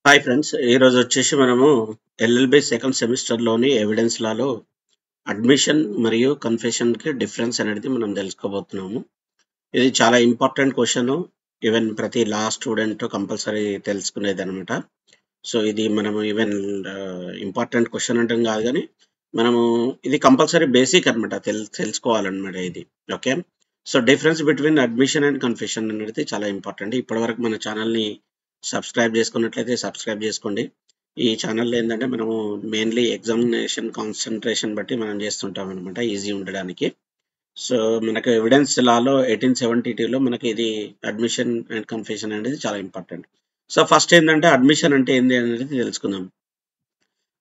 Hi friends, ఈరోజు వచ్చేసి మనము ఎల్ఎల్బి సెకండ్ సెమిస్టర్లోని ఎవిడెన్స్ లాలో అడ్మిషన్ మరియు కన్ఫెషన్కి డిఫరెన్స్ అనేది మనం తెలుసుకోబోతున్నాము. ఇది చాలా ఇంపార్టెంట్ క్వశ్చన్. ఈవెన్ ప్రతి లా స్టూడెంట్ కంపల్సరీ తెలుసుకునేది అనమాట. సో ఇది మనము ఈవెన్ ఇంపార్టెంట్ క్వశ్చన్ అంటే కాదు, కానీ మనము ఇది కంపల్సరీ బేసిక్ అనమాట, తెలుసుకోవాలన్నమాట ఇది. Okay, so difference between admission and confession అనేది చాలా ఇంపార్టెంట్. ఇప్పటివరకు మన ఛానల్ని సబ్స్క్రైబ్ చేసుకున్నట్లయితే సబ్స్క్రైబ్ చేసుకోండి. ఈ ఛానల్లో ఏంటంటే మనము మెయిన్లీ ఎగ్జామినేషన్ కాన్సన్ట్రేషన్ బట్టి మనం చేస్తుంటాం అనమాట, ఈజీ ఉండడానికి. సో మనకు ఎవిడెన్స్ లాలో 1872లో మనకి ఇది అడ్మిషన్ అండ్ కన్ఫెషన్ అనేది చాలా ఇంపార్టెంట్. సో ఫస్ట్ ఏంటంటే అడ్మిషన్ అంటే ఏంటి అనేది తెలుసుకుందాం.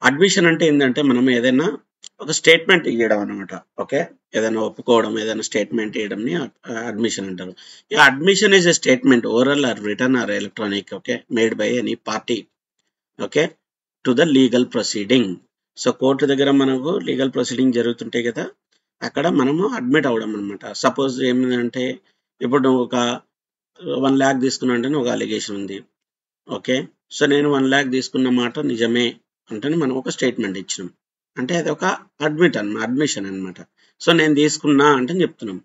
అడ్మిషన్ అంటే ఏంటంటే మనం ఏదైనా ఒక స్టేట్మెంట్ ఇవ్వడం అనమాట. ఓకే, ఏదైనా ఒప్పుకోవడం, ఏదైనా స్టేట్మెంట్ ఇవ్వడంని అడ్మిషన్ అంటారు. ఈ admission is a statement, oral or written or electronic, okay, made by any party, okay, to the legal proceeding. So court దగ్గర మనకు లీగల్ ప్రొసీడింగ్ జరుగుతుంటాయి కదా, అక్కడ మనము అడ్మిట్ అవ్వడం అనమాట. సపోజ్ ఏమిటంటే ఇప్పుడు నువ్వు ఒక 1 lakh తీసుకున్నా అంటే ఒక అలిగేషన్ ఉంది. ఓకే, సో నేను 1 lakh తీసుకున్న మాట నిజమే అంటే మనం ఒక స్టేట్మెంట్ ఇచ్చినాం అంటే అది ఒక అడ్మిషన్ అనమాట. సో నేను తీసుకున్నా అంటే చెప్తున్నాం.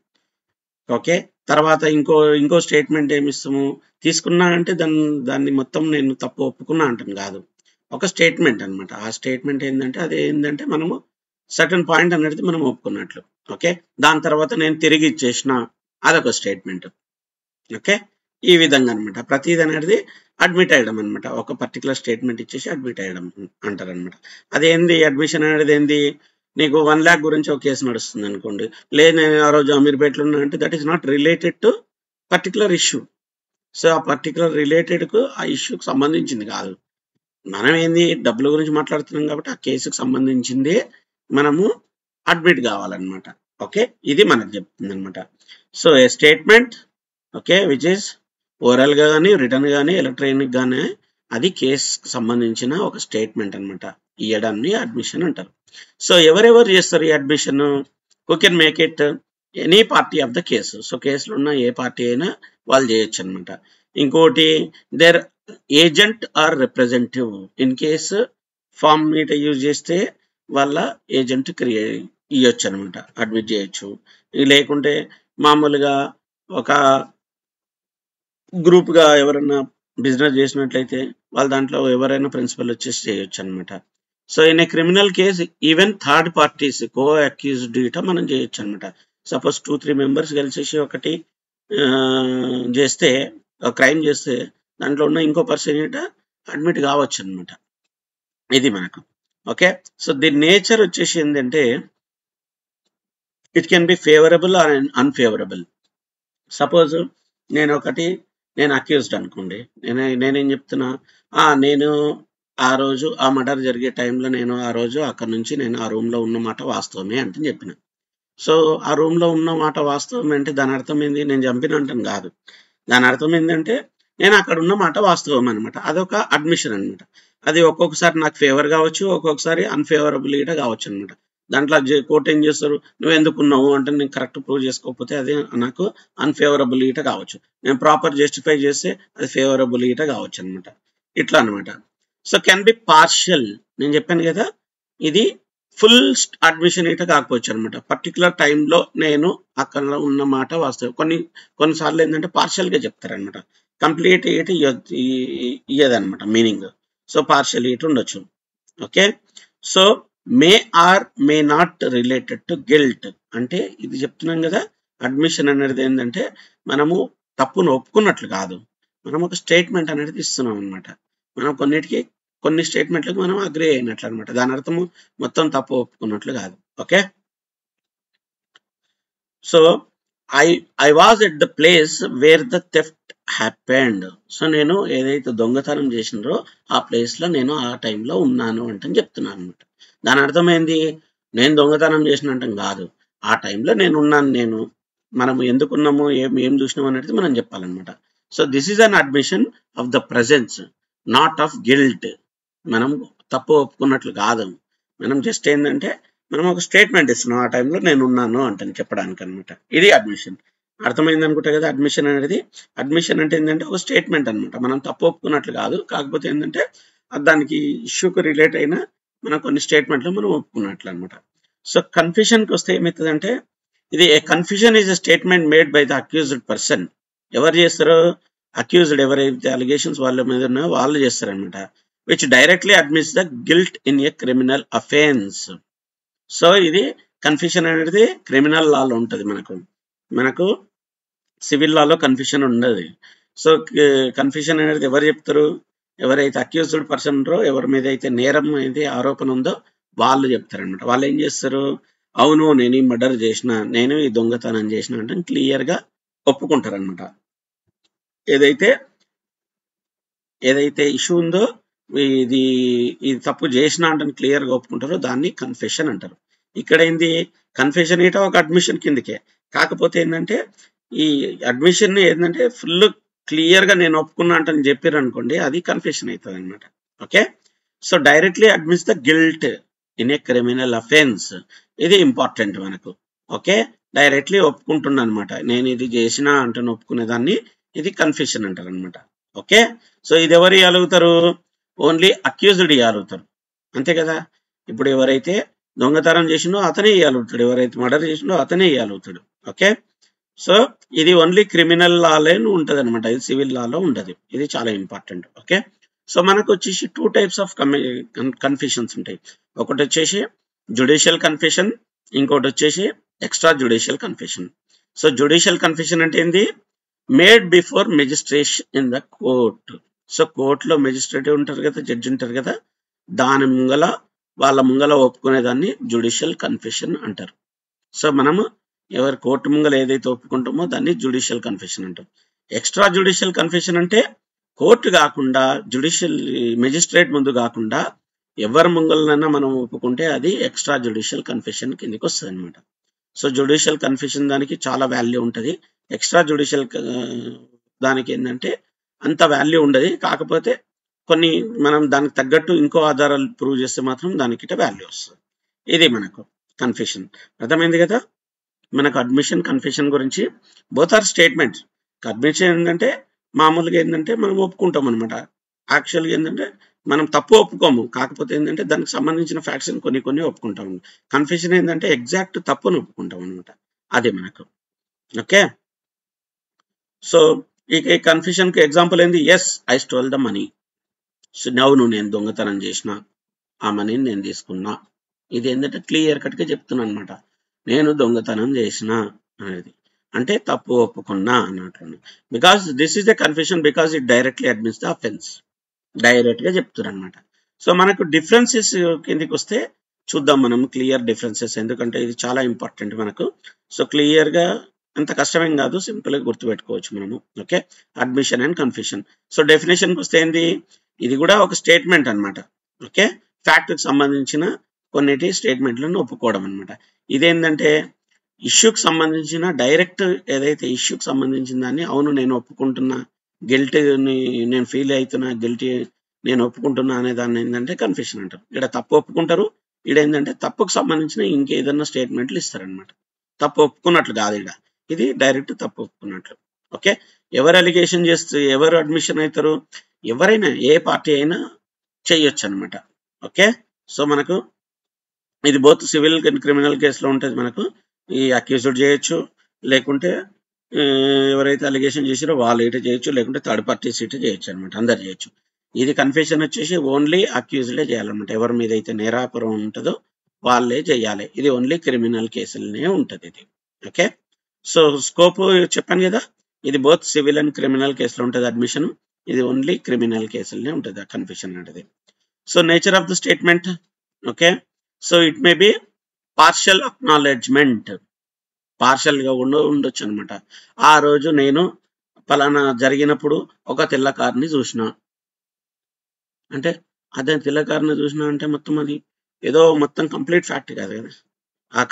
ఓకే, తర్వాత ఇంకో స్టేట్మెంట్ ఏమి ఇస్తాము, తీసుకున్నా అంటే దాన్ని మొత్తం నేను తప్పు ఒప్పుకున్నా అంటాను కాదు, ఒక స్టేట్మెంట్ అనమాట. ఆ స్టేట్మెంట్ ఏంటంటే అది ఏంటంటే మనము సర్టన్ పాయింట్ అనేది మనం ఒప్పుకున్నట్లు. ఓకే, దాని తర్వాత నేను తిరిగి ఇచ్చేసిన అదొక స్టేట్మెంట్. ఓకే, ఈ విధంగా అనమాట ప్రతిది అనేది అడ్మిట్ అయ్యడం అనమాట. ఒక పర్టికులర్ స్టేట్మెంట్ ఇచ్చేసి అడ్మిట్ అయ్యడం అంటారు అనమాట. అదేంది అడ్మిషన్ అనేది ఏంది, నీకు 1 lakh గురించి ఒక కేసు నడుస్తుంది అనుకోండి, లేదు నేను ఆ రోజు అమీర్పేటలో ఉన్నా అంటే that is not related to particular issue. So ఆ పర్టికులర్ రిలేటెడ్కు ఆ ఇష్యూకి సంబంధించింది కాదు. మనం ఏంది డబ్బుల గురించి మాట్లాడుతున్నాం కాబట్టి ఆ కేసుకు సంబంధించింది మనము అడ్మిట్ కావాలన్నమాట. ఓకే, ఇది మనకు చెప్తుంది అనమాట. So A statement, okay, which is oral గా కానీ రిటర్న్ కానీ ఎలక్ట్రానిక్ గానే అది కేసుకు సంబంధించిన ఒక స్టేట్మెంట్ అనమాట. ఇవ్వడాన్ని అడ్మిషన్ అంటారు. సో ఎవరెవరు చేస్తారు ఈ admission, who can make it, any party of the case. So కేసులో ఉన్న ఏ పార్టీ అయినా వాళ్ళు చేయొచ్చు అనమాట. ఇంకోటి their agent or representative, in case form మీట యూజ్ చేస్తే వాళ్ళ ఏజెంట్ ఇవ్వచ్చు అనమాట, అడ్మిట్ చేయొచ్చు. లేకుంటే మామూలుగా ఒక గ్రూప్గా ఎవరైనా బిజినెస్ చేసినట్లయితే వాళ్ళ దాంట్లో ఎవరైనా ప్రిన్సిపల్ వచ్చేసి చేయొచ్చు అనమాట. So in a criminal case even third parties co accused ఇట మనం చేయొచ్చు అనమాట. సపోజ్ 2-3 మెంబర్స్ కలిసేసి ఒకటి చేస్తే, క్రైమ్ చేస్తే దాంట్లో ఉన్న ఇంకో పర్సన్ ఇట అడ్మిట్ కావచ్చు అనమాట. ఇది మనకు. ఓకే, సో దీని నేచర్ వచ్చేసి ఏంటంటే it can be favourable or unfavourable. Suppose నేను అక్యూజ్డ్ అనుకోండి, నేనేం చెప్తున్నా, నేను ఆ రోజు ఆ మర్డర్ జరిగే టైంలో నేను ఆ రోజు అక్కడ నుంచి నేను ఆ రూమ్లో ఉన్న మాట వాస్తవమే అంటే చెప్పిన. సో ఆ రూమ్లో ఉన్న మాట వాస్తవమే అంటే దాని అర్థం ఏంది, నేను చంపిన అంటాను కాదు. దాని అర్థం ఏంటంటే నేను అక్కడ ఉన్న మాట వాస్తవం అనమాట. అదొక అడ్మిషన్ అనమాట. అది ఒక్కొక్కసారి నాకు ఫేవర్ కావచ్చు, ఒక్కొక్కసారి అన్ఫేవరబుల్గా కావచ్చు అనమాట. దాంట్లో కోర్టు ఏం చేస్తారు, నువ్వు ఎందుకున్నావు అంటే నేను కరెక్ట్ ప్రూవ్ చేసుకోకపోతే అది నాకు అన్ఫేవరబుల్ ఈట కావచ్చు, నేను ప్రాపర్ జస్టిఫై చేస్తే అది ఫేవరబుల్ ఈట కావచ్చు అనమాట. ఇట్లా అనమాట. సో కెన్ బి పార్షియల్, నేను చెప్పాను కదా, ఇది ఫుల్ అడ్మిషన్ ఈట కాకపోవచ్చు అనమాట. పర్టికులర్ టైంలో నేను అక్కడ ఉన్న మాట వాస్తవం. కొన్నిసార్లు ఏంటంటే పార్షియల్గా చెప్తారనమాట, కంప్లీట్ ఈట ఇయ్యదనమాట మీనింగ్. సో పార్షియల్ ఈట ఉండొచ్చు. Okay, so may or may not related to guilt, అంటే ఇది చెప్తున్నాం కదా, అడ్మిషన్ అనేది ఏంటంటే మనము తప్పును ఒప్పుకున్నట్లు కాదు, మనం ఒక స్టేట్మెంట్ అనేది ఇస్తున్నాం అనమాట. మనం కొన్ని స్టేట్మెంట్లకు మనం అగ్రీ అయినట్లు అనమాట. దాని అర్థము మొత్తం తప్పు ఒప్పుకున్నట్లు కాదు. Okay, so I was at the place where the theft happened. So నేను ఏదైతే దొంగతనం చేసినారో ఆ ప్లేస్లో నేను ఆ టైంలో ఉన్నాను అంటే చెప్తున్నాను అనమాట. దాని అర్థమైంది, నేను దొంగతనం చేసినట్టం కాదు, ఆ టైంలో నేను ఉన్నాను. మనం ఎందుకున్నాము, ఏం చూసినాము అనేది మనం చెప్పాలన్నమాట. So this is an admission of the presence, not of guilt. మనం తప్పు ఒప్పుకున్నట్లు కాదు, మనం జస్ట్ ఏంటంటే మనం ఒక స్టేట్మెంట్ ఇస్తున్నాం, ఆ టైంలో నేను ఉన్నాను అంటే చెప్పడానికి అనమాట. ఇది అడ్మిషన్. అర్థమైంది అనుకుంటా కదా. అడ్మిషన్ అనేది, అడ్మిషన్ అంటే ఏంటంటే ఒక స్టేట్మెంట్ అనమాట. మనం తప్పు ఒప్పుకున్నట్లు కాదు, కాకపోతే ఏంటంటే దానికి ఇష్యూకి రిలేట్ అయిన మనం కొన్ని స్టేట్మెంట్లు మనం ఒప్పుకున్నట్లు అనమాట. సో కన్ఫ్యూషన్కి వస్తే ఏమవుతుందంటే, ఇది confusion is a statement made by the accused person. ఎవరు చేస్తారో, అక్యూజ్డ్ ఎవరైతే అలిగేషన్స్ వాళ్ళ మీద ఉన్నాయో వాళ్ళు చేస్తారనమాట. Which directly admits the guilt in a criminal offence. So ఇది కన్ఫ్యూషన్ అనేది క్రిమినల్ లాలో ఉంటుంది. మనకు సివిల్ లాలో కన్ఫ్యూషన్ ఉండదు. సో కన్ఫ్యూషన్ అనేది ఎవరు చెప్తారు, ఎవరైతే అక్యూజ్డ్ పర్సన్ ఉంటారో, ఎవరి మీద అయితే నేరం అయితే ఆరోపణ ఉందో వాళ్ళు చెప్తారనమాట. వాళ్ళు ఏం చేస్తారు, అవును నేను ఈ మర్డర్ చేసిన, నేను ఈ దొంగతనం చేసిన అంటే క్లియర్ గా ఒప్పుకుంటారనమాట. ఏదైతే ఇష్యూ ఉందో, ఇది తప్పు చేసిన అంటే క్లియర్ గా ఒప్పుకుంటారో దాన్ని కన్ఫెషన్ అంటారు. ఇక్కడ ఏంది, కన్ఫెషన్ ఏటో ఒక అడ్మిషన్ కిందకే. కాకపోతే ఏంటంటే ఈ అడ్మిషన్ ఏంటంటే ఫుల్ క్లియర్ గా నేను ఒప్పుకున్నా అంటని చెప్పారు అనుకోండి, అది కన్ఫెషన్ అవుతుంది అనమాట. Okay, so directly admits the guilt in a criminal offence. ఇది ఇంపార్టెంట్ మనకు. ఓకే, డైరెక్ట్లీ ఒప్పుకుంటున్నా అనమాట, నేను ఇది చేసిన అంటే ఒప్పుకునే దాన్ని ఇది కన్ఫెషన్ అంటారు అనమాట. ఓకే, సో ఇది ఎవరు ఇవ్వగలుగుతారు, ఓన్లీ అక్యూజ్డ్ ఇవ్వగలుగుతారు, అంతే కదా. ఇప్పుడు ఎవరైతే దొంగతనం చేసిండో అతనే ఇవ్వగలుగుతాడు, ఎవరైతే మర్డర్ చేసిండో అతనే ఇవ్వగలుగుతాడు. ఓకే, సో ఇది ఓన్లీ క్రిమినల్ లాలో ఉంటది అనమాట, ఇది సివిల్ లాలో ఉండదు. ఇది చాలా ఇంపార్టెంట్. ఓకే, సో మనకు వచ్చేసి 2 టైప్స్ ఆఫ్ కన్ఫెషన్స్ ఉంటాయి. ఒకటి వచ్చేసి జ్యుడిషియల్ కన్ఫెషన్, ఇంకోటి వచ్చేసి extra judicial confession. So judicial confession అంటే ఏంది, made before magistration in the court. So కోర్టులో మెజిస్ట్రేట్ ఉంటారు కదా, జడ్జి ఉంటారు కదా, దాని వాళ్ళ ముంగల ఒప్పుకునేదాన్ని జ్యుడిషియల్ కన్ఫెషన్ అంటారు. సో మనము ఎవరి కోర్టు ముంగల ఏదైతే ఒప్పుకుంటామో దాన్ని జ్యుడిషియల్ కన్ఫెషన్ అంటాం. ఎక్స్ట్రా జ్యుడిషియల్ కన్ఫెషన్ అంటే కోర్టు కాకుండా, జ్యుడిషియల్ మెజిస్ట్రేట్ ముందు కాకుండా ఎవరి ముంగలనైనా మనం ఒప్పుకుంటే అది ఎక్స్ట్రా జ్యుడిషియల్ కన్ఫెషన్ కిందకి వస్తుంది అనమాట. సో జ్యుడిషియల్ కన్ఫెషన్ దానికి చాలా వాల్యూ ఉంటుంది. ఎక్స్ట్రా జ్యుడిషియల్ దానికి ఏంటంటే అంత వాల్యూ ఉండదు, కాకపోతే కొన్ని మనం దానికి తగ్గట్టు ఇంకో ఆధారాలు ప్రూవ్ చేస్తే మాత్రం దానికి వాల్యూ వస్తుంది. ఇది మనకు కన్ఫెషన్. అర్థమైంది కదా. మనకు అడ్మిషన్ కన్ఫెషన్ గురించి బోత్ ఆర్ స్టేట్మెంట్స్. అడ్మిషన్ ఏంటంటే మామూలుగా ఏంటంటే మనం ఒప్పుకుంటాం అనమాట, యాక్చువల్గా ఏంటంటే మనం తప్పు ఒప్పుకోము, కాకపోతే ఏంటంటే దానికి సంబంధించిన ఫ్యాక్ట్స్ కొన్ని ఒప్పుకుంటాం. కన్ఫెషన్ ఏంటంటే ఎగ్జాక్ట్ తప్పును ఒప్పుకుంటాం అనమాట, అది మనకు. ఓకే, సో ఈ కన్ఫెషన్ కి ఎగ్జాంపుల్ ఏంది, yes I stole the money. So అవును నేను దొంగతనం చేసిన, ఆ మనీని నేను తీసుకున్నా. ఇది ఏంటంటే క్లియర్ కట్ గా చెప్తున్నా అనమాట, నేను దొంగతనం చేసిన అనేది, అంటే తప్పు ఒప్పుకున్నా అన్నట్లు. Because this is the confession, because it directly admits the offence. Direct గా చెప్తున్నారు అనమాట. సో మనకు డిఫరెన్సెస్ కిందకి వస్తే చూద్దాం మనం, క్లియర్ డిఫరెన్సెస్, ఎందుకంటే ఇది చాలా ఇంపార్టెంట్ మనకు. సో క్లియర్ గా అంత కష్టమేం కాదు, సింపుల్ గా గుర్తుపెట్టుకోవచ్చు మనము. Okay, admission and confession. So definition కి వస్తే ఏంది, ఇది కూడా ఒక స్టేట్మెంట్ అనమాట. ఓకే, ఫ్యాక్ట్ కి సంబంధించిన కొన్నిటి స్టేట్మెంట్లను ఒప్పుకోవడం అనమాట. ఇదేంటంటే ఇష్యూకి సంబంధించిన డైరెక్ట్, ఏదైతే ఇష్యూకి సంబంధించిన దాన్ని అవును నేను ఒప్పుకుంటున్నా, గిల్టీని నేను ఫీల్ అవుతున్నా, గిల్టీ నేను ఒప్పుకుంటున్నా అనే దాన్ని ఏంటంటే కన్ఫెషన్ అంటారు. ఇక్కడ తప్పు ఒప్పుకుంటారు, ఇక్కడ ఏంటంటే తప్పుకు సంబంధించిన ఇంకేదన్నా స్టేట్మెంట్లు ఇస్తారనమాట. తప్పు ఒప్పుకున్నట్లు కాదు, ఇది డైరెక్ట్ తప్పు ఒప్పుకున్నట్లు. ఓకే, ఎవరు అలిగేషన్ చేస్తే ఎవరు అడ్మిషన్ అవుతారు, ఎవరైనా ఏ పార్టీ అయినా చేయొచ్చు అనమాట. ఓకే, సో మనకు ఇది బోత్ సివిల్ అండ్ క్రిమినల్ కేసులో ఉంటుంది. మనకు ఈ అక్యూజ్డ్ చేయొచ్చు, లేకుంటే ఎవరైతే అలిగేషన్ చేసారో వాళ్ళు ఇటే చేయొచ్చు, లేకుంటే థర్డ్ పార్టీస్ ఇటే చేయొచ్చు అనమాట, అందరు చేయొచ్చు. ఇది కన్ఫెషన్ వచ్చేసి ఓన్లీ అక్యూజ్డే చేయాలన్నమాట, ఎవరి మీద అయితే నేరాపురం ఉంటుందో వాళ్ళే చేయాలి. ఇది ఓన్లీ క్రిమినల్ కేసులనే ఉంటుంది ఇది. ఓకే, సో స్కోప్ చెప్పాను కదా, ఇది బోత్ సివిల్ అండ్ క్రిమినల్ కేసులో ఉంటుంది అడ్మిషన్, ఇది ఓన్లీ క్రిమినల్ కేసులనే ఉంటుంది కన్ఫెషన్ అనేది. So nature of the statement. Okay, so it may be partial acknowledgement, partial గా ఉండొచ్చు అనమాట. ఆ రోజు నేను ఫలానా జరిగినప్పుడు ఒక తెల్ల కార్ని చూసిన అంటే, అదే తెల్ల కార్ని చూసిన అంటే మొత్తం అది ఏదో మొత్తం కంప్లీట్ ఫ్యాక్ట్ కాదు కదా, ఆ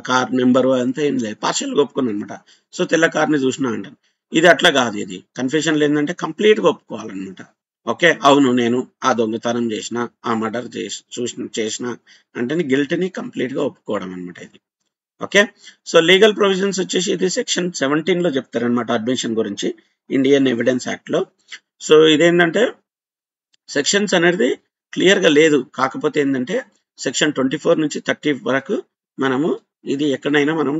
కార్ నెంబరు అంతా ఏం లేదు, పార్షియల్ గా ఒప్పుకున్నాను అనమాట. సో తెల్ల కార్ని చూసినా అంటాను, ఇది అట్లా కాదు, ఇది కన్ఫెషన్ ఏంటంటే కంప్లీట్ గా ఒప్పుకోవాలన్నమాట. ఓకే, అవును నేను ఆ దొంగతనం చేసిన, ఆ మర్డర్ చేసిన అంటే గిల్ట్ ని కంప్లీట్ గా ఒప్పుకోవడం అనమాట ఇది. ఓకే. సో లీగల్ ప్రొవిజన్స్ వచ్చేసి ఇది సెక్షన్ 17 లో చెప్తారనమాట అడ్మిషన్ గురించి, ఇండియన్ ఎవిడెన్స్ యాక్ట్ లో. సో ఇదేంటంటే సెక్షన్స్ అనేది క్లియర్ గా లేదు, కాకపోతే ఏంటంటే సెక్షన్ 24 నుంచి 30 వరకు మనము ఇది ఎక్కడైనా మనం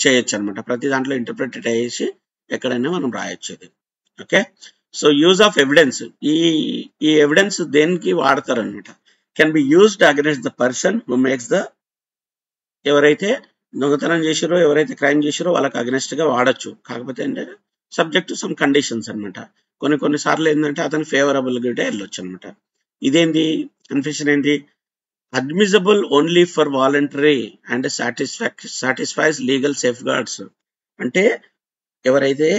చేయొచ్చు అనమాట. ప్రతి దాంట్లో ఇంటర్ప్రిటేట్ అయ్యేసి ఎక్కడైనా మనం రాయొచ్చు ఇది. Okay. So use of evidence, ఈ ఎవిడెన్స్ దేనికి వాడతారు అనమాట. Can be used against the person who makes the, ఎవరైతే దొంగతనం చేసిరో ఎవరైతే క్రైమ్ చేసిరో వాళ్ళకి అగెనెస్ట్ గా వాడచ్చు, కాకపోతే ఏంటంటే సబ్జెక్ట్ టు సమ్ కండిషన్స్ అనమాట. కొన్ని సార్లు ఏంటంటే అతను ఫేవరబుల్ గా వెళ్ళొచ్చు అనమాట. ఇదేంటి కన్ఫెషన్ ఏంటి, admissible only for voluntary and satisfies legal safe guards. అంటే ఎవరైతే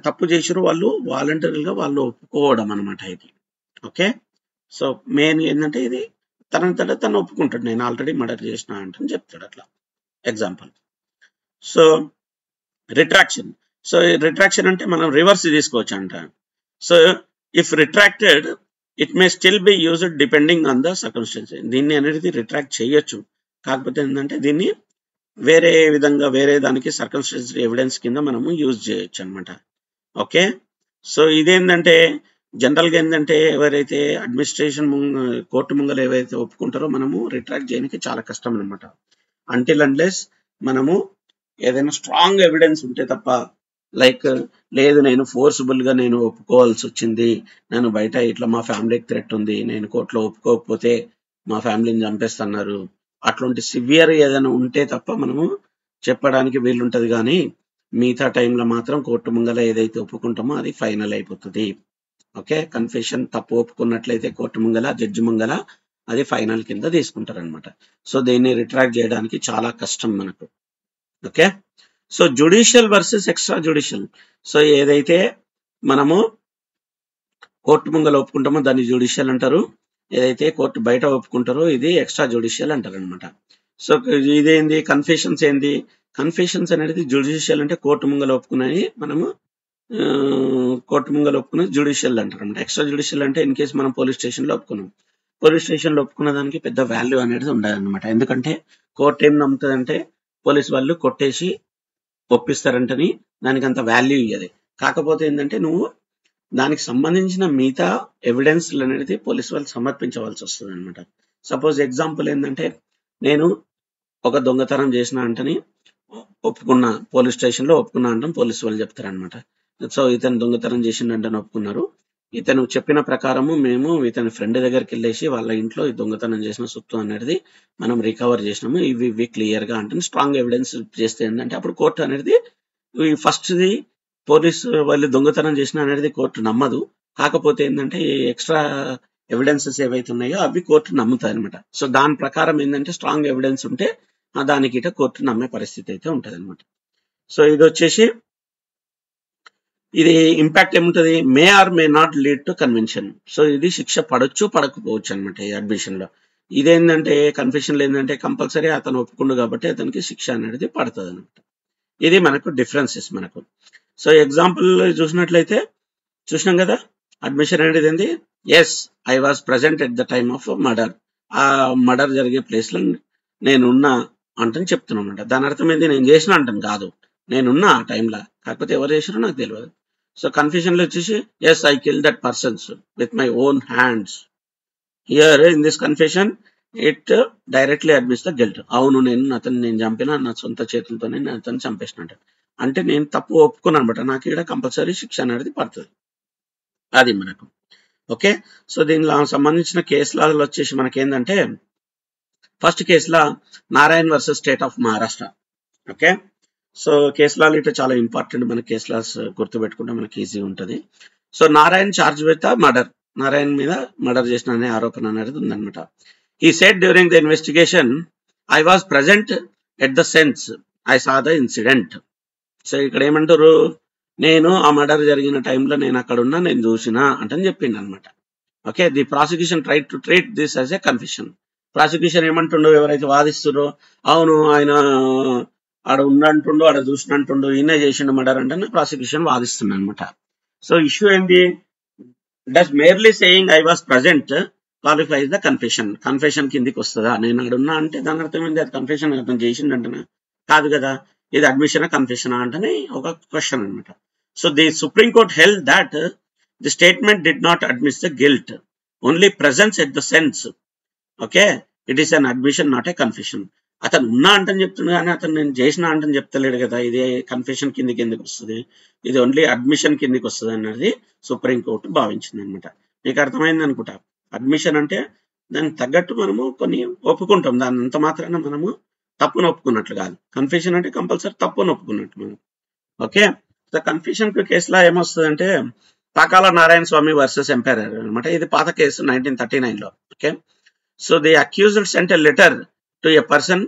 తప్పు చేసిరో వాళ్ళు వాలంటరీగా వాళ్ళు ఒప్పుకోవడం అనమాట ఇది. ఓకే. సో మెయిన్ ఏంటంటే ఇది తనంతటా తను ఒప్పుకుంటాడు, నేను ఆల్రెడీ మర్డర్ చేసిన అంటే చెప్తాడు అట్లా, example. So retraction, so retraction అంటే మనం రివర్స్ తీసుకోవచ్చు అంట. So if retracted it may still be used depending on the circumstances. దీన్ని అనేది రిట్రాక్ట్ చేయొచ్చు, కాకపోతే ఏంటంటే దీన్ని వేరే విధంగా వేరే దానికి సర్కమ్స్టెన్స్ ఎవిడెన్స్ కింద మనము యూజ్ చేయొచ్చు అనమాట. ఓకే. సో ఇదేంటంటే జనరల్ గా ఏంటంటే ఎవరైతే అడ్మినిస్ట్రేషన్ కోర్టు ముంగలు ఏవైతే ఒప్పుకుంటారో మనము రిట్రాక్ట్ చేయడానికి చాలా కష్టం అనమాట. అంటిల్ అన్లెస్ మనము ఏదైనా స్ట్రాంగ్ ఎవిడెన్స్ ఉంటే తప్ప, లైక్ లేదు నేను ఫోర్సిబుల్ గా నేను ఒప్పుకోవాల్సి వచ్చింది, నేను బయట ఇట్లా మా ఫ్యామిలీకి థ్రెట్ ఉంది, నేను కోర్టులో ఒప్పుకోకపోతే మా ఫ్యామిలీని చంపేస్తున్నారు, అట్లాంటి సివియర్ ఏదైనా ఉంటే తప్ప మనము చెప్పడానికి వీలుంటది. కానీ మిగతా టైంలో మాత్రం కోర్టు ముంగల ఏదైతే ఒప్పుకుంటామో అది ఫైనల్ అయిపోతుంది. ఓకే. కన్ఫెషన్ తప్పు ఒప్పుకున్నట్లయితే కోర్టు ముంగల జడ్జి ముంగల అది ఫైనల్ కింద తీసుకుంటారు అనమాట. సో దీన్ని రిట్రాక్ట్ చేయడానికి చాలా కష్టం మనకు. Okay. So judicial versus extra judicial. So ఏదైతే మనము కోర్టు ముంగల ఒప్పుకుంటామో దాన్ని జ్యుడిషియల్ అంటారు, ఏదైతే కోర్టు బయట ఒప్పుకుంటారో ఇది ఎక్స్ట్రా జ్యుడిషియల్ అంటారు అనమాట. సో ఇదేంది కన్ఫెషన్స్ ఏంది, కన్ఫెషన్స్ అనేది జ్యుడిషియల్ అంటే కోర్టు ముంగల ఒప్పుకున్నాయి మనము కోర్టు ముంగల ఒప్పుకున్నది జ్యుడిషియల్ అంటారు అనమాట. ఎక్స్ట్రా జ్యుడిషియల్ అంటే ఇన్ కేసు మనం పోలీస్ స్టేషన్ లో ఒప్పుకున్నాం, పోలీస్ స్టేషన్ లో ఒప్పుకున్న దానికి పెద్ద వాల్యూ అనేది ఉండదు అనమాట. ఎందుకంటే కోర్టు ఏం నమ్ముతుందంటే పోలీస్ వాళ్ళు కొట్టేసి ఒప్పిస్తారంటని దానికి అంత వాల్యూ ఇయ్యదు. కాకపోతే ఏంటంటే నువ్వు దానికి సంబంధించిన మిగతా ఎవిడెన్స్ అనేది పోలీసు వాళ్ళు సమర్పించవలసి వస్తుంది అనమాట. సపోజ్ ఎగ్జాంపుల్ ఏంటంటే నేను ఒక దొంగతనం చేసిన అంటని ఒప్పుకున్నా, పోలీస్ స్టేషన్ లో ఒప్పుకున్నా అంటాం, పోలీసు వాళ్ళు చెప్తారనమాట. సో ఇతను దొంగతనం చేసిండంటని ఒప్పుకున్నారు, ఇతను చెప్పిన ప్రకారము మేము ఇతని ఫ్రెండ్ దగ్గరికి వెళ్ళేసి వాళ్ళ ఇంట్లో ఈ దొంగతనం చేసిన సొత్తు అనేది మనం రికవర్ చేసినాము, ఇవి క్లియర్ గా అంటే స్ట్రాంగ్ ఎవిడెన్స్ చేస్తే ఏంటంటే అప్పుడు కోర్టు అనేది ఫస్ట్ది పోలీసు వాళ్ళు దొంగతనం చేసిన అనేది కోర్టు నమ్మదు, కాకపోతే ఏంటంటే ఎక్స్ట్రా ఎవిడెన్సెస్ ఏవైతే ఉన్నాయో అవి కోర్టు నమ్ముతాయి అనమాట. సో దాని ప్రకారం ఏంటంటే స్ట్రాంగ్ ఎవిడెన్స్ ఉంటే దానికి ఇట కోర్టు నమ్మే పరిస్థితి అయితే ఉంటది అనమాట. సో ఇది వచ్చేసి ఇది ఇంపాక్ట్ ఏముంటది, may or may not lead to convention. So ఇది శిక్ష పడొచ్చు పడకపోవచ్చు అనమాట ఈ అడ్మిషన్ లో. ఇదేంటంటే కన్ఫెషన్ లో ఏంటంటే కంపల్సరీ అతను ఒప్పుకుండు కాబట్టి అతనికి శిక్ష అనేది పడుతుంది అనమాట. ఇది మనకు డిఫరెన్సెస్ మనకు. సో ఎగ్జాంపుల్ చూసినట్లయితే చూసినాం కదా, అడ్మిషన్ అనేది ఏంది, yes I was present at the time of murder, ఆ మర్డర్ జరిగే ప్లేస్ లో నేనున్నా అంటని చెప్తున్నాను అనమాట. దాని అర్థం ఏంది, నేను చేసిన అంటాను కాదు, నేనున్నా ఆ టైంలో, కాకపోతే ఎవరు చేసినా నాకు తెలియదు. సో కన్ఫ్యూజన్ లో వచ్చేసి yes I kill that persons with my own hands. Here in this confession it directly admits the guilt. అవును నేను చంపిన, నా సొంత చేతులతోనే నేను అతను చంపేసినట్టు అంటే నేను తప్పు ఒప్పుకున్నాను అనమాట, నాకు ఇక్కడ కంపల్సరీ శిక్ష అనేది పడుతుంది. అది మనకు ఓకే. సో దీనిలో సంబంధించిన కేసులలో వచ్చేసి మనకేందంటే ఫస్ట్ కేసులో Narayan versus state of Maharashtra. Okay. So కేసులాలు ఇట్లా చాలా ఇంపార్టెంట్, మన కేసులాస్ గుర్తుపెట్టుకుంటే మనకి ఈజీ ఉంటుంది. So Narayan charge with murder, Narayan మీద మర్డర్ చేసిన అనే ఆరోపణ అనేది ఉందన్నమాట. He said during the investigation I was present at the sense I saw the incident. So ఇక్కడ ఏమంటారు, నేను ఆ మర్డర్ జరిగిన టైంలో నేను అక్కడ ఉన్నా, నేను చూసిన అంటని చెప్పిండు అనమాట. Okay. The prosecution try to treat this as a confession. Prosecution ఏమంటుండో, ఎవరైతే వాదిస్తుండో అవును ఆయన ఆడ ఉండంటుండు, ఆడ చూసినట్టుండు, ఈయనే చేసిండు మర్డర్ అంటే ప్రాసిక్యూషన్ వాదిస్తుంది అనమాట. సో ఇష్యూ ఏంది, does merely saying I was present qualifies the confession. Confession కిందికి వస్తుందా? నేను అడున్నా అంటే దాని అర్థం ఏంది? అది కన్ఫెషన్ అతను చేసిండంటనా? కాదు కదా. ఇది అడ్మిషనా కన్ఫెషనా అంటేనే ఒక క్వశ్చన్ అనమాట. So the supreme court held that the statement did not admit the guilt, only presence at the sense. Okay, it is an admission, not a confession. అతను ఉన్నా అంటని చెప్తున్నా కానీ అతను నేను చేసిన అంటని చెప్తలేడు కదా. ఇది కన్ఫెషన్ కిందికి ఎందుకు వస్తుంది? ఇది ఓన్లీ అడ్మిషన్ కిందికి వస్తుంది అన్నది సుప్రీంకోర్టు భావించింది అనమాట. మీకు అర్థమైంది అనుకుంటా. అడ్మిషన్ అంటే దానికి తగ్గట్టు మనము కొన్ని ఒప్పుకుంటాం, దాని అంత మాత్రాన మనము తప్పును ఒప్పుకున్నట్లు కాదు. కన్ఫెషన్ అంటే కంపల్సరీ తప్పును ఒప్పుకున్నట్టు మనం. ఓకే, సో కన్ఫెషన్ కేసులో ఏమొస్తుందంటే పాకాల నారాయణ స్వామి వర్సెస్ ఎంపైరర్ అనమాట. ఇది పాత కేసు 1939లో. Okay, so the accused sent a letter to a person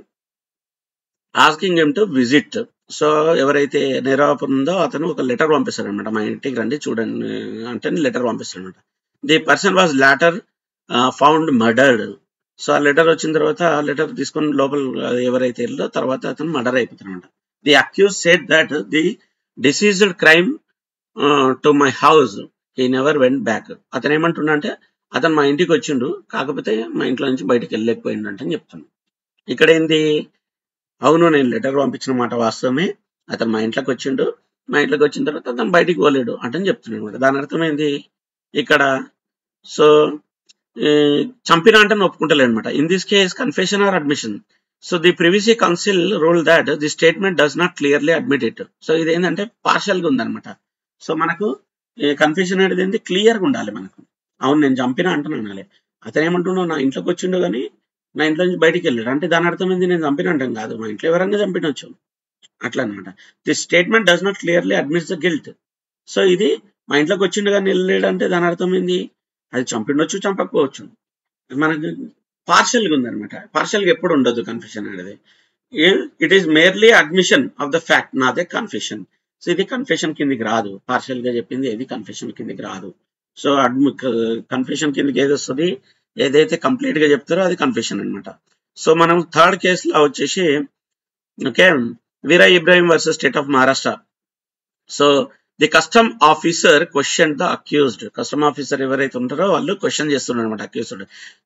asking him to visit. So ఎవరైతే నేరాపం ఉందో అతను ఒక లెటర్ పంపిస్తాడు అనమాట, మా ఇంటికి రండి చూడండి అంటే లెటర్ పంపిస్తాడు అనమాట. The person was later found murdered. So ఆ లెటర్ వచ్చిన తర్వాత ఆ లెటర్ తీసుకొని లోపల ఎవరైతే వెళ్ళో తర్వాత అతను మర్డర్ అయిపోతాడు అనమాట. The accuse said that the deceased came to my house, he never went back. అతను ఏమంటున్నా అంటే అతను మా ఇంటికి వచ్చిండు, కాకపోతే మా ఇంట్లో నుంచి బయటకు వెళ్ళలేకపోయిండు అంటే చెప్తాను. ఇక్కడ ఏంది? అవును, నేను లెటర్ పంపించిన మాట వాస్తవమే, అతను మా ఇంట్లోకి వచ్చిండు, మా ఇంట్లోకి వచ్చిన తర్వాత అతను బయటికి పోలేడు అంటే చెప్తున్నాడు అనమాట. దాని అర్థం ఏంది ఇక్కడ? సో చంపిన అంటే ఒప్పుకుంటలేదు అనమాట. In this case confession or admission. So the previous counsel rule that the statement does not clearly admit it. So ఇది ఏంటంటే పార్షియల్ గా ఉందన్నమాట. సో మనకు కన్ఫెషన్ అనేది ఏంటి? క్లియర్ గా ఉండాలి మనకు. అవును నేను చంపినా అంటున్నాను. అతను ఏమంటున్నావు, నా ఇంట్లోకి వచ్చిండు కానీ నా ఇంట్లో నుంచి బయటికి వెళ్ళాడు అంటే దాని అర్థం ఏంది? నేను చంపిన అంటాం కాదు, మా ఇంట్లో ఎవరైనా చంపినవచ్చు అట్లా అనమాట. The statement does not clearly admits the guilt. So ఇది మా ఇంట్లోకి వచ్చిండు కానీ వెళ్ళలేడు అంటే దాని అర్థం ఏంది? అది చంపిండొచ్చు, చంపకపోవచ్చు. మనకు పార్షియల్ గా ఉందన్నమాట. పార్షియల్ గా ఎప్పుడు ఉండదు కన్ఫెషన్ అనేది. It is merely admission of the fact, not a confession. So ఇది కన్ఫెషన్ కిందికి రాదు. పార్షియల్ గా చెప్పింది ఏది కన్ఫెషన్ కిందికి రాదు. సో కన్ఫెషన్ కిందకి ఏది వస్తుంది? ఏదైతే కంప్లీట్ గా చెప్తారో అది కన్ఫెషన్ అనమాట. సో మనం థర్డ్ కేసులో వచ్చేసి okay, Veera Ibrahim versus state of Maharashtra. So the custom officer question the accused. Custom officer ఎవరైతే ఉంటారో వాళ్ళు క్వశ్చన్ చేస్తున్నారు అనమాట accused.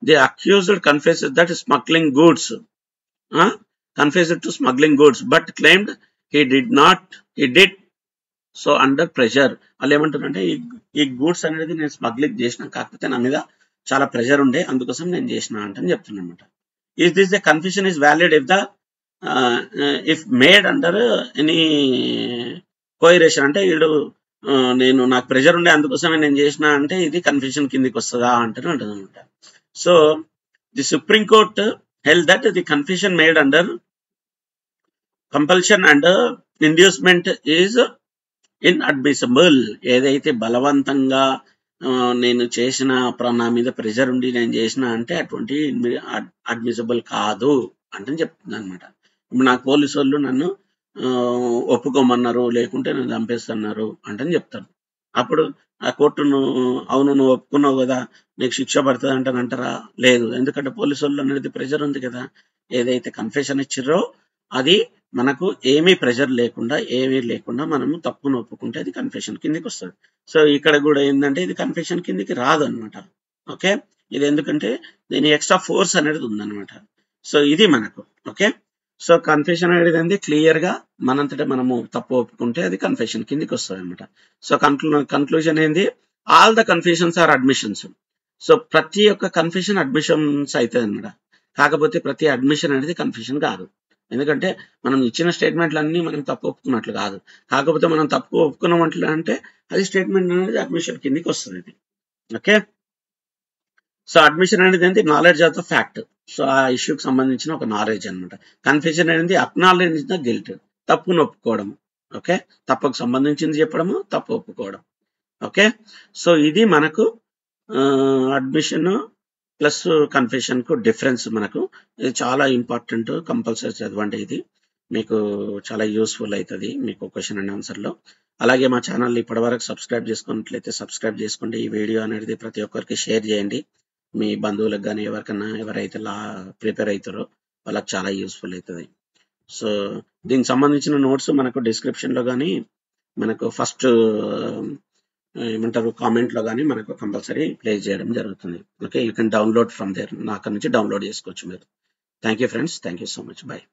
The accused confesses that smuggling goods, confessed to smuggling goods but claimed he did so under pressure. వాళ్ళు ఏమంటారంటే ఈ goods అనేది నేను స్మగ్లింగ్ చేసిన, కాకపోతే నా మీద చాలా ప్రెషర్ ఉండే, అందుకోసం నేను చేసిన అంటని చెప్తున్నా అనమాట. Is this the confession is valid if made under any coercion. అంటే వీడు నేను నాకు ప్రెషర్ ఉండే అందుకోసమే నేను చేసిన అంటే ఇది కన్ఫెషన్ కిందికి వస్తుందా అంటే ఉంటుంది అనమాట. So the supreme court held that the confession made under compulsion and inducement is inadmissible. ఏదైతే బలవంతంగా నేను చేసిన, నా మీద ప్రెషర్ ఉండి నేను చేసిన అంటే అటువంటి అడ్మిసిబుల్ కాదు అంటే చెప్తుంది అనమాట. ఇప్పుడు నాకు పోలీసు వాళ్ళు నన్ను ఒప్పుకోమన్నారు, లేకుంటే నన్ను చంపేస్తున్నారు అంటే చెప్తాను. అప్పుడు ఆ కోర్టును అవును నువ్వు ఒప్పుకున్నావు కదా నీకు శిక్ష పడుతుంది అంటారా? లేదు, ఎందుకంటే పోలీసు వాళ్ళు అనేది ప్రెషర్ ఉంది కదా. ఏదైతే కన్ఫెషన్ ఇచ్చిర్రో అది మనకు ఏమీ ప్రెషర్ లేకుండా ఏమీ లేకుండా మనము తప్పును ఒప్పుకుంటే అది కన్ఫెషన్ కిందికి వస్తుంది. సో ఇక్కడ కూడా ఏంటంటే ఇది కన్ఫెషన్ కిందికి రాదు అనమాట. ఓకే, ఇది ఎందుకంటే దీని ఎక్స్ట్రా ఫోర్స్ అనేది ఉందన్నమాట. సో ఇది మనకు ఓకే. సో కన్ఫెషన్ అనేది ఏంది? క్లియర్ గా మనంతటా మనము తప్పు ఒప్పుకుంటే అది కన్ఫెషన్ కిందికి వస్తుంది అనమాట. సో కన్క్లూజన్ ఏంది? All the confessions are admissions. So ప్రతి ఒక్క కన్ఫెషన్ అడ్మిషన్స్ అవుతుంది అనమాట. కాకపోతే ప్రతి అడ్మిషన్ అనేది కన్ఫెషన్ కాదు. ఎందుకంటే మనం ఇచ్చిన స్టేట్మెంట్లు అన్ని మనం తప్పు ఒప్పుకున్నట్లు కాదు. కాకపోతే మనం తప్పు ఒప్పుకున్నట్లు అంటే అది స్టేట్మెంట్ అనేది అడ్మిషన్ కిందికి వస్తుంది. ఓకే, సో అడ్మిషన్ అనేది ఏంటి? Knowledge of the fact. So ఆ ఇష్యూకి సంబంధించిన ఒక నాలెడ్జ్ అనమాట. కన్ఫెషన్ అనేది అక్నాలెడ్జ్ ద గిల్ట్, తప్పును ఒప్పుకోవడం. ఓకే, తప్పుకు సంబంధించింది చెప్పడము, తప్పు ఒప్పుకోవడం. ఓకే, సో ఇది మనకు అడ్మిషన్ ప్లస్ కన్ఫెషన్ కు డిఫరెన్స్. మనకు ఇది చాలా ఇంపార్టెంట్, కంపల్సరీ చదవండి. ఇది మీకు చాలా యూస్ఫుల్ అవుతుంది మీకు క్వశ్చన్ అండ్ ఆన్సర్లో. అలాగే మా ఛానల్ ఇప్పటివరకు సబ్స్క్రైబ్ చేసుకున్నట్లయితే సబ్స్క్రైబ్ చేసుకోండి. ఈ వీడియో అనేది ప్రతి ఒక్కరికి షేర్ చేయండి. మీ బంధువులకు కానీ ఎవరికన్నా ఎవరైతే ప్రిపేర్ అవుతారో వాళ్ళకి చాలా యూస్ఫుల్ అవుతుంది. సో దీనికి సంబంధించిన నోట్స్ మనకు డిస్క్రిప్షన్లో కానీ మనకు ఫస్ట్ ఏమంటారు కామెంట్లో కానీ మనకు కంపల్సరీ ప్లేస్ చేయడం జరుగుతుంది. Okay, you can download from there. నా అక్కడ నుంచి డౌన్లోడ్ చేసుకోవచ్చు మీరు. Thank you friends, thank you so much, bye.